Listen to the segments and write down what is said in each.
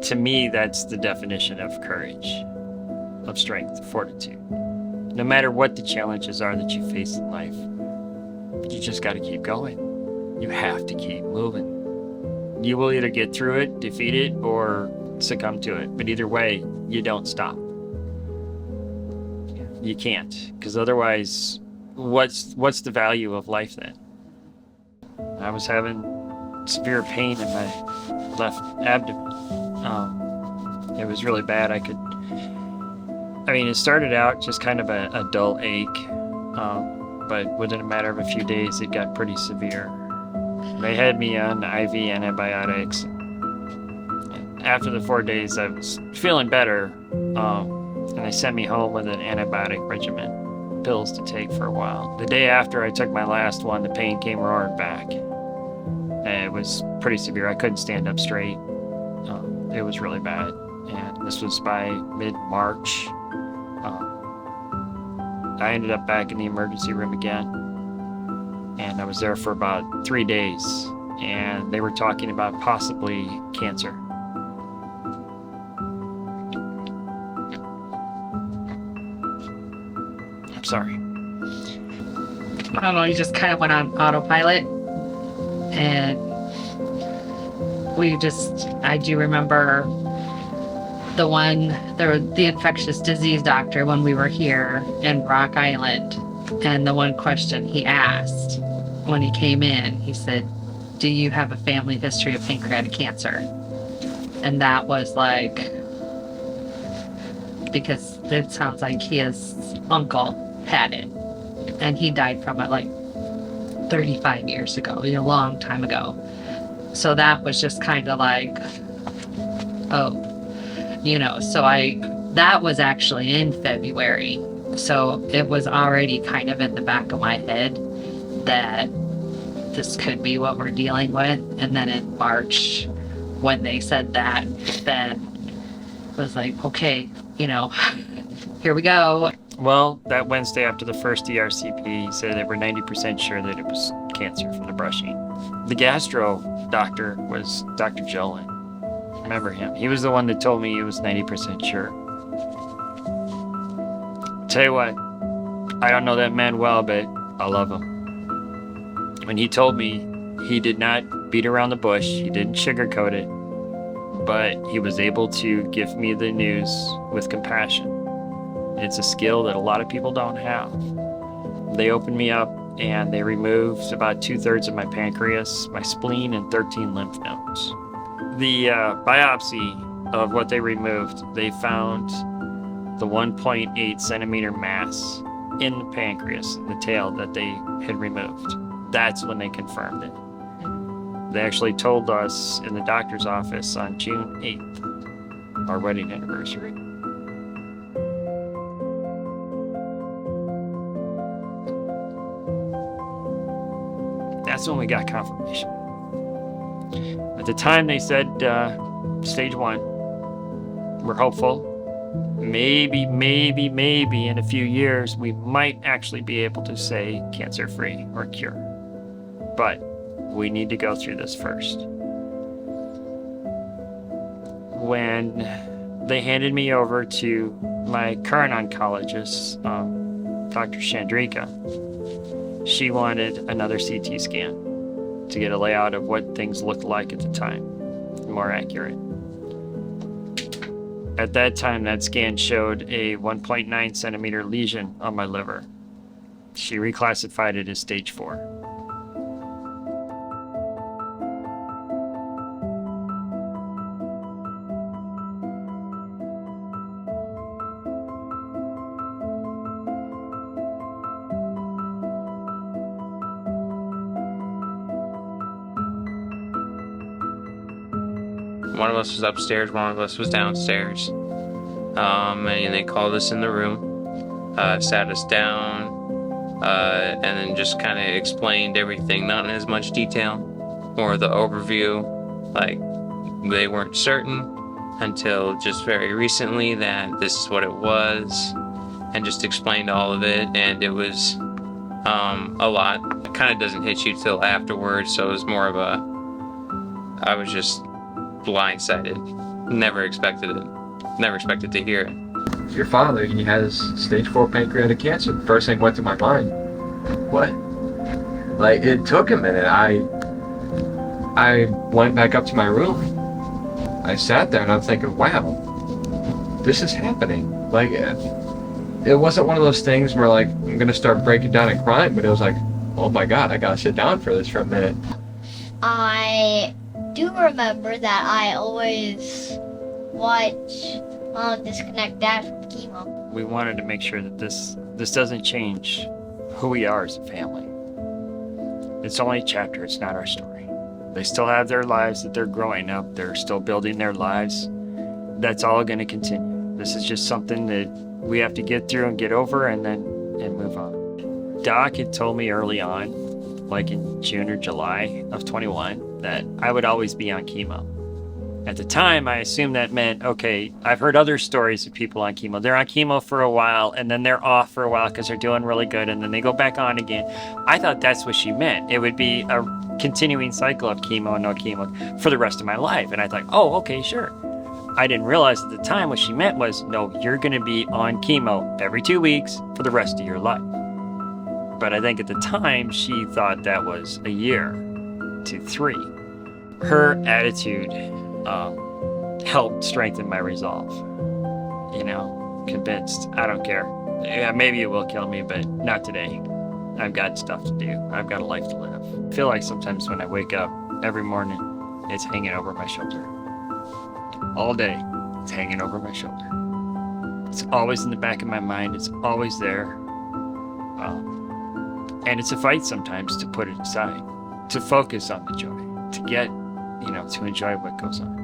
To me, that's the definition of courage, of strength, of fortitude. No matter what the challenges are that you face in life, you just got to keep going. You have to keep moving. You will either get through it, defeat it, or succumb to it. But either way, you don't stop. You can't, because otherwise, what's the value of life then? I was having severe pain in my left abdomen. It was really bad. It started out just kind of a dull ache, but within a matter of a few days, it got pretty severe. They had me on IV antibiotics. And after the 4 days, I was feeling better, and they sent me home with an antibiotic regimen, pills to take for a while. The day after I took my last one, the pain came roaring back. And it was pretty severe. I couldn't stand up straight. It was really bad. And this was by mid-March. I ended up back in the emergency room again. And I was there for about 3 days. And they were talking about possibly cancer. I'm sorry. I don't know, you just kind of went on autopilot. And I do remember the infectious disease doctor when we were here in Rock Island. And the one question he asked when he came in, he said, "Do you have a family history of pancreatic cancer?" And that was like, because it sounds like his uncle had it. And he died from it like 35 years ago, a long time ago. So that was just kind of like, that was actually in February. So it was already kind of in the back of my head that this could be what we're dealing with. And then in March, when they said that, then it was like, okay, here we go. Well, that Wednesday after the first ERCP, he said they were 90% sure that it was cancer from the brushing. The gastro doctor was Dr. Jolin. Remember him? He was the one that told me he was 90% sure. Tell you what, I don't know that man well, but I love him. When he told me, he did not beat around the bush, he didn't sugarcoat it, but he was able to give me the news with compassion. It's a skill that a lot of people don't have. They opened me up and they removed about 2/3 of my pancreas, my spleen, and 13 lymph nodes. The biopsy of what they removed, they found the 1.8 centimeter mass in the pancreas, the tail that they had removed. That's when they confirmed it. They actually told us in the doctor's office on June 8th, our wedding anniversary. That's when we got confirmation. At the time they said stage 1. We're hopeful. Maybe in a few years we might actually be able to say cancer-free or cure. But we need to go through this first. When they handed me over to my current oncologist, Dr. Chandrika, she wanted another CT scan to get a layout of what things looked like at the time, more accurate. At that time, that scan showed a 1.9 centimeter lesion on my liver. She reclassified it as stage 4. One of us was upstairs, one of us was downstairs. And they called us in the room, sat us down, and then just kind of explained everything, not in as much detail, more of the overview. Like, they weren't certain until just very recently that this is what it was, and just explained all of it, and it was a lot. It kind of doesn't hit you till afterwards, so it was more of I was just blindsided. Never expected it. Never expected to hear it. Your father, he has stage 4 pancreatic cancer. First thing went to my mind. What? Like, it took a minute. I went back up to my room. I sat there and I'm thinking, wow, this is happening. Like, it wasn't one of those things where, like, I'm gonna start breaking down and crying, but it was like, oh my God, I gotta sit down for this for a minute. I do remember that I always watch disconnect dad from chemo. We wanted to make sure that this doesn't change who we are as a family. It's only a chapter, it's not our story. They still have their lives that they're growing up, they're still building their lives. That's all going to continue. This is just something that we have to get through and get over and move on. Doc had told me early on, like in June or July of 21, that I would always be on chemo. At the time, I assumed that meant, okay, I've heard other stories of people on chemo. They're on chemo for a while, and then they're off for a while because they're doing really good, and then they go back on again. I thought that's what she meant. It would be a continuing cycle of chemo and no chemo for the rest of my life. And I thought, oh, okay, sure. I didn't realize at the time what she meant was, no, you're going to be on chemo every 2 weeks for the rest of your life. But I think at the time, she thought that was a year to 3. Her attitude helped strengthen my resolve. You know, convinced, I don't care. Yeah, maybe it will kill me, but not today. I've got stuff to do. I've got a life to live. I feel like sometimes when I wake up every morning, it's hanging over my shoulder. All day, it's hanging over my shoulder. It's always in the back of my mind. It's always there. And it's a fight sometimes to put it aside, to focus on the joy, to get, to enjoy what goes on.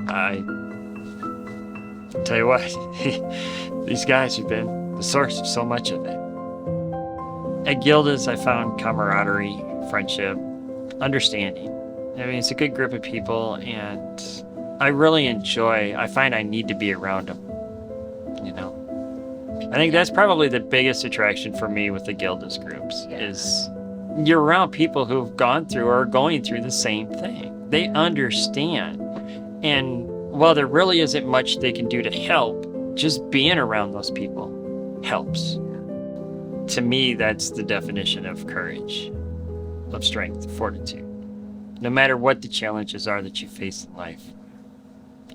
I tell you what, these guys have been the source of so much of it. At Gilda's, I found camaraderie, friendship, understanding. I mean, it's a good group of people, and I really I find I need to be around them, I think that's probably the biggest attraction for me with the Gilda's groups, is you're around people who've gone through or are going through the same thing. They understand. And while there really isn't much they can do to help, just being around those people helps. To me, that's the definition of courage, of strength, of fortitude. No matter what the challenges are that you face in life,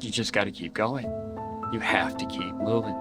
you just got to keep going. You have to keep moving.